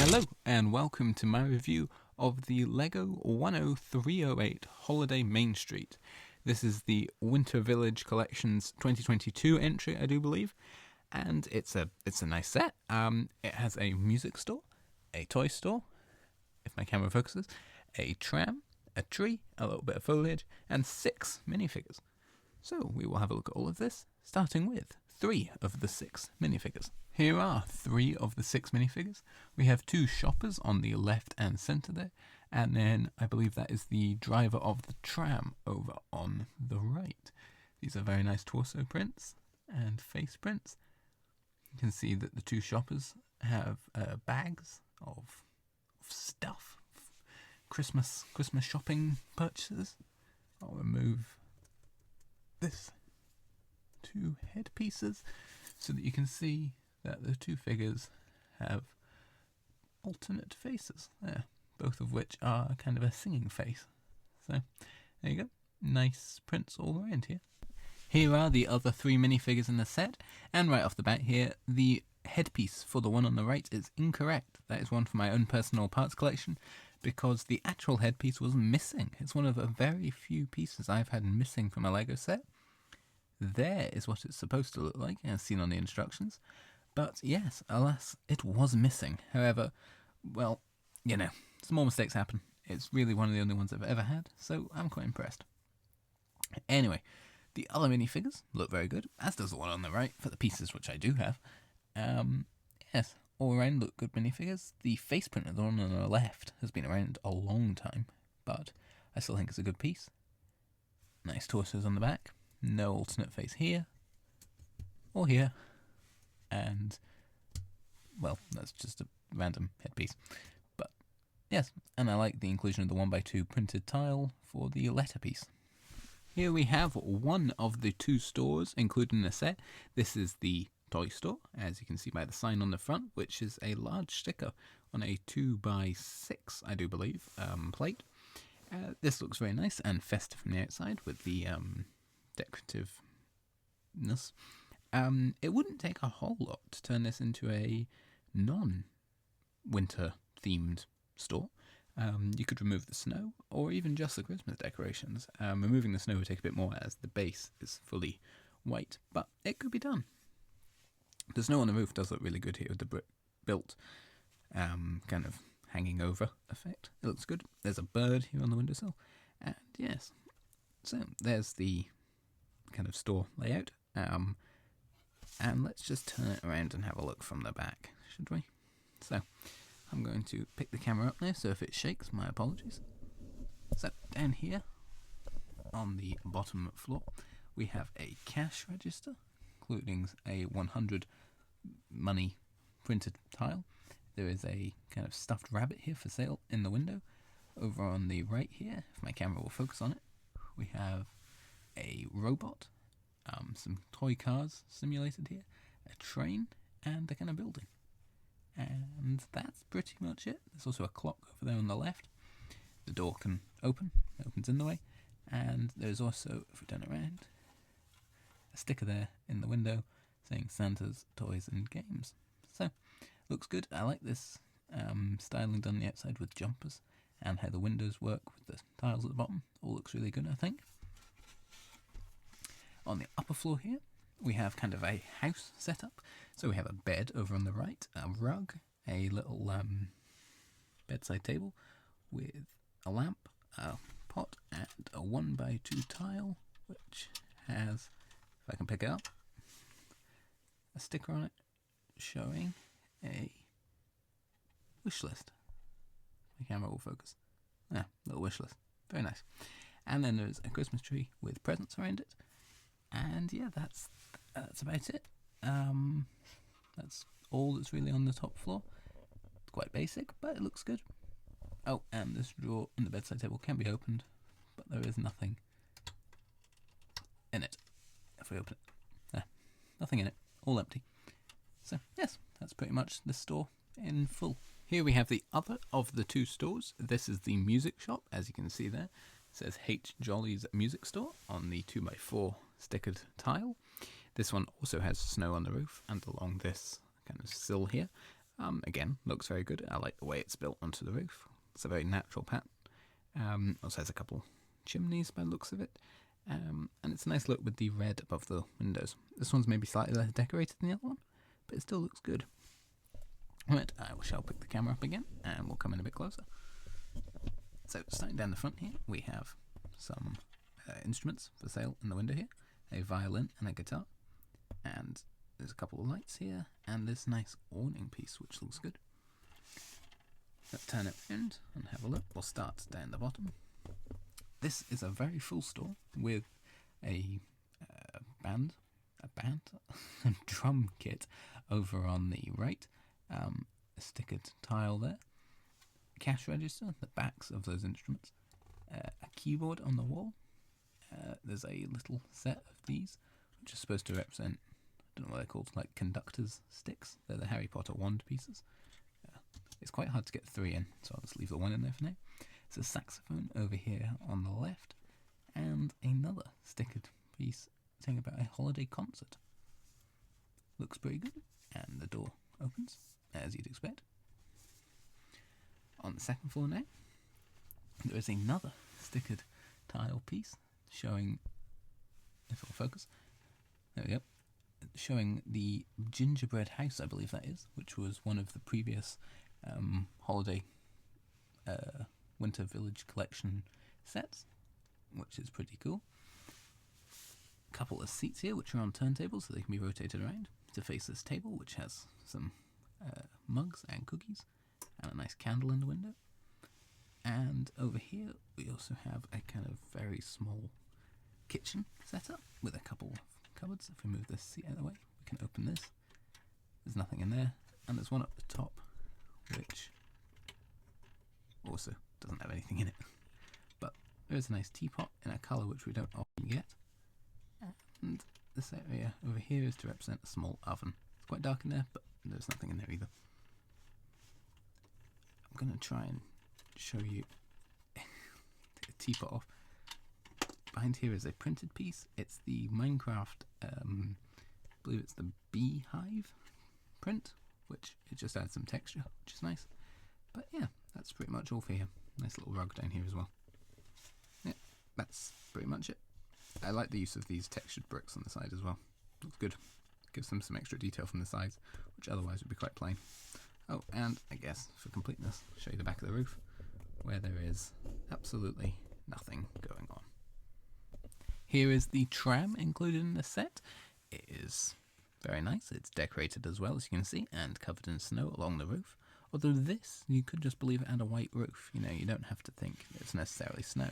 Hello and welcome to my review of the LEGO 10308 Holiday Main Street. This is the Winter Village Collection's 2022 entry, I do believe, and it's a nice set. It has a music store, a toy store, if my camera focuses, a tram, a tree, a little bit of foliage, and 6 minifigures. So we will have a look at all of this, starting with 3 of the 6 minifigures. Here are 3 of the 6 minifigures. We have 2 shoppers on the left and centre there, and then I believe that is the driver of the tram over on the right. These are very nice torso prints and face prints. You can see that the 2 shoppers have bags of stuff, Christmas shopping purchases. I'll remove this 2 headpieces so that you can see that the 2 figures have alternate faces there, both of which are kind of a singing face. So there you go, nice prints all around here. Here are the other 3 minifigures in the set, and right off the bat here, the headpiece for the one on the right is incorrect. That is one for my own personal parts collection, because the actual headpiece was missing. It's one of a very few pieces I've had missing from a LEGO set. There is what it's supposed to look like, as seen on the instructions. But yes, alas, it was missing. However, well, you know, small mistakes happen. It's really one of the only ones I've ever had, so I'm quite impressed. Anyway, the other minifigures look very good, as does the one on the right, for the pieces which I do have. Yes, all around look good minifigures. The face print of the one on the left has been around a long time, but I still think it's a good piece. Nice torsos on the back. No alternate face here, or here. And, well, that's just a random headpiece. But, yes, and I like the inclusion of the 1x2 printed tile for the letterpiece. Here we have one of the 2 stores included in the set. This is the toy store, as you can see by the sign on the front, which is a large sticker on a 2x6, I do believe, plate. This looks very nice and festive from the outside with the decorativeness. It wouldn't take a whole lot to turn this into a non-winter themed store. You could remove the snow, or even just the Christmas decorations. Removing the snow would take a bit more, as the base is fully white, but it could be done. The snow on the roof does look really good here with the brick built kind of hanging over effect. It looks good. There's a bird here on the windowsill, and yes, so there's the kind of store layout. And let's just turn it around and have a look from the back, should we? So, I'm going to pick the camera up now, so if it shakes, my apologies. So, down here, on the bottom floor, we have a cash register, including a 100 money printed tile. There is a kind of stuffed rabbit here for sale in the window. Over on the right here, if my camera will focus on it, we have a robot. Some toy cars simulated here, a train, and a kind of building. And that's pretty much it. There's also a clock over there on the left. The door can open, it opens in the way. And there's also, if we turn it around, a sticker there in the window saying Santa's Toys and Games. So, looks good. I like this styling done on the outside with jumpers, and how the windows work with the tiles at the bottom. All looks really good, I think. On the upper floor here, we have kind of a house setup. So we have a bed over on the right, a rug, a little bedside table with a lamp, a pot, and a 1x2 tile, which has, if I can pick it up, a sticker on it showing a wish list. The camera will focus. Yeah, little wish list. Very nice. And then there's a Christmas tree with presents around it. And yeah, that's about it. That's all that's really on the top floor. It's quite basic, but it looks good. Oh, and this drawer in the bedside table can be opened, but there is nothing in it. If we open it, nothing in it, all empty. So yes, that's pretty much the store in full. Here we have the other of the 2 stores. This is the music shop, as you can see there. It says H. Jolly's Music Store on the 2x4 stickered tile. This one also has snow on the roof and along this kind of sill here. Again, looks very good. I like the way it's built onto the roof. It's a very natural pattern. Also has a couple chimneys by the looks of it. And it's a nice look with the red above the windows. This one's maybe slightly less decorated than the other one, but it still looks good. Right, I shall pick the camera up again, and we'll come in a bit closer. So, starting down the front here, we have some instruments for sale in the window here. A violin and a guitar. And there's a couple of lights here, and this nice awning piece, which looks good. Let's turn it around and have a look. We'll start down the bottom. This is a very full store with a a drum kit over on the right, a stickered tile there, cash register, the backs of those instruments, a keyboard on the wall. There's a little set of these, which are supposed to represent, I don't know what they're called, like conductor's sticks. They're the Harry Potter wand pieces. It's quite hard to get 3 in, so I'll just leave the 1 in there for now. There's a saxophone over here on the left, and another stickered piece saying about a holiday concert. Looks pretty good, and the door opens, as you'd expect. On the second floor now, there is another stickered tile piece showing, if it'll focus, there we go, showing the gingerbread house, I believe that is, which was one of the previous holiday Winter Village collection sets, which is pretty cool. A couple of seats here which are on turntables so they can be rotated around to face this table, which has some mugs and cookies and a nice candle in the window. And over here we also have a kind of very small kitchen setup with a couple of cupboards. If we move this seat out of the way, we can open this. There's nothing in there, and there's one up the top which also doesn't have anything in it. But there is a nice teapot in a colour which we don't often get. And this area over here is to represent a small oven. It's quite dark in there, but there's nothing in there either. I'm going to try and show you take the teapot off. Behind here is a printed piece. It's the Minecraft, I believe it's the beehive print, which it just adds some texture, which is nice. But yeah, that's pretty much all for here. Nice little rug down here as well. Yeah, that's pretty much it. I like the use of these textured bricks on the side as well. Looks good. Gives them some extra detail from the sides, which otherwise would be quite plain. Oh, and I guess for completeness, I'll show you the back of the roof, where there is absolutely nothing going on. Here is the tram included in the set. It is very nice. It's decorated as well, as you can see, and covered in snow along the roof. Although this, you could just believe it had a white roof. You know, you don't have to think it's necessarily snow.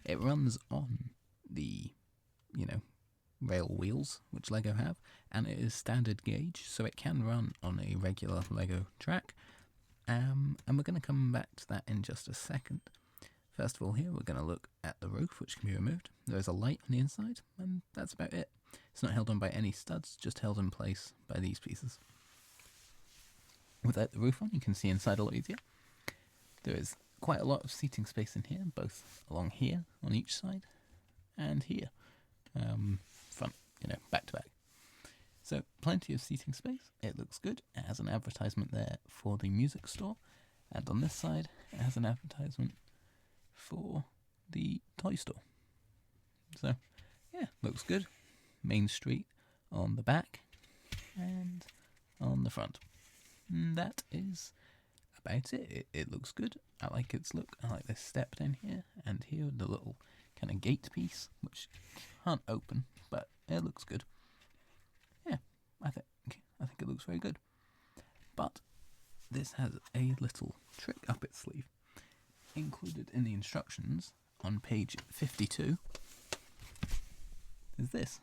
It runs on the, rail wheels, which Lego have, and it is standard gauge, so it can run on a regular Lego track. And we're going to come back to that in just a second. First of all, here we're going to look at the roof, which can be removed. There is a light on the inside, and that's about it. It's not held on by any studs, just held in place by these pieces. Without the roof on, you can see inside a lot easier. There is quite a lot of seating space in here, both along here on each side and here, front, back to back. So plenty of seating space. It looks good. It has an advertisement there for the music store, and on this side it has an advertisement for the toy store. So yeah, looks good. Main Street on the back and on the front. And that is about it. It looks good. I like its look. I like this step down here and here, the little kind of gate piece, which can't open, but it looks good. Yeah, I think it looks very good. But this has a little trick up its sleeve. Included in the instructions on page 52 is this,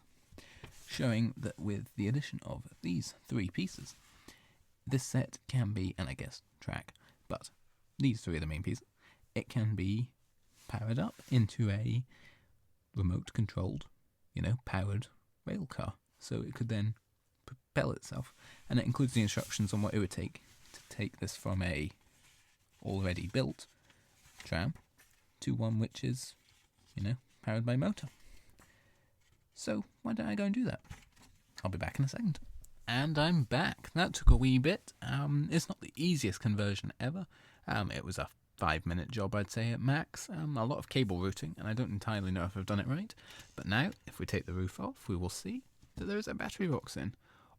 showing that with the addition of these 3 pieces, this set can be, and I guess track, but these 3 are the main pieces, it can be powered up into a remote controlled, powered rail car. So it could then propel itself, and it includes the instructions on what it would take to take this from a already built tram to one which is, powered by motor. So why don't I go and do that? I'll be back in a second. And I'm back. That took a wee bit. It's not the easiest conversion ever. It was a 5-minute job, I'd say, at max. A lot of cable routing, and I don't entirely know if I've done it right. But now, if we take the roof off, we will see that there is a battery box in.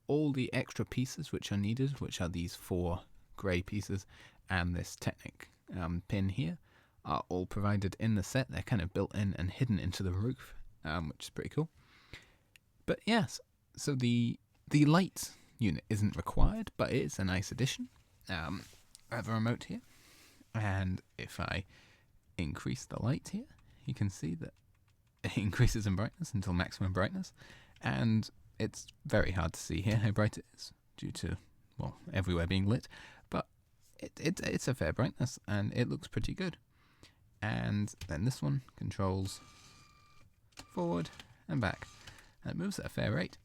All the extra pieces which are needed, which are these 4 grey pieces and this Technic pin here, are all provided in the set. They're kind of built in and hidden into the roof, which is pretty cool. But yes, so the light unit isn't required, but it's a nice addition. I have a remote here, and if I increase the light here, you can see that it increases in brightness until maximum brightness, and it's very hard to see here how bright it is due to, well, everywhere being lit, but it's a fair brightness, and it looks pretty good. And then this one controls forward and back, and it moves at a fair rate.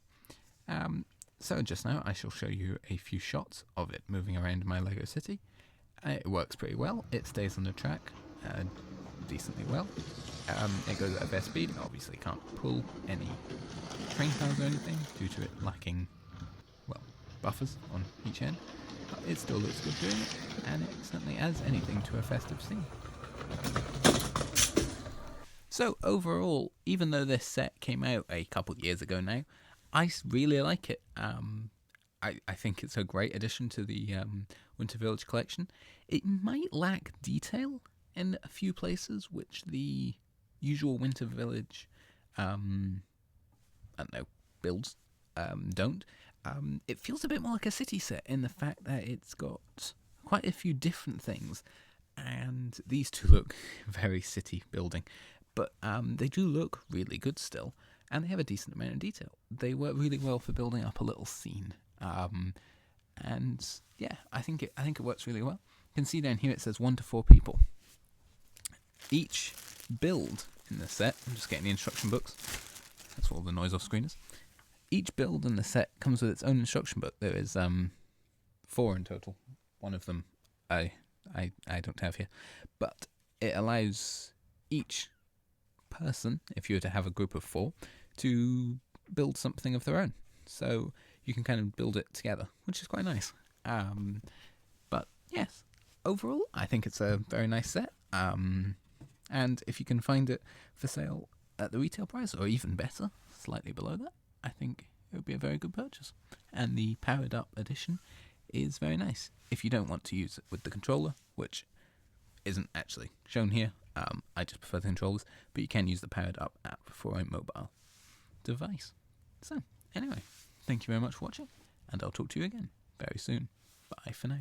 So just now I shall show you a few shots of it moving around my Lego city. It works pretty well. It stays on the track decently well. It goes at a fair speed. It obviously can't pull any train cars or anything due to it lacking, well, buffers on each end. But it still looks good doing it, and it certainly adds anything to a festive scene. So overall, even though this set came out a couple of years ago now, I really like it. I think it's a great addition to the Winter Village collection. It might lack detail in a few places, which the usual Winter Village, builds don't. It feels a bit more like a city set in the fact that it's got quite a few different things, and these two look very city building, but they do look really good still. And they have a decent amount of detail. They work really well for building up a little scene. And yeah, I think it works really well. You can see down here it says 1 to 4 people. Each build in the set, I'm just getting the instruction books. That's what all the noise off screen is. Each build in the set comes with its own instruction book. There is 4 in total. One of them I don't have here, but it allows each person, if you were to have a group of 4, to build something of their own. So you can kind of build it together, which is quite nice. But yes, overall, I think it's a very nice set. And if you can find it for sale at the retail price, or even better, slightly below that, I think it would be a very good purchase. And the powered up edition is very nice. If you don't want to use it with the controller, which isn't actually shown here, I just prefer the controllers, but you can use the powered up app for a mobile device. So, anyway, thank you very much for watching, and I'll talk to you again very soon. Bye for now.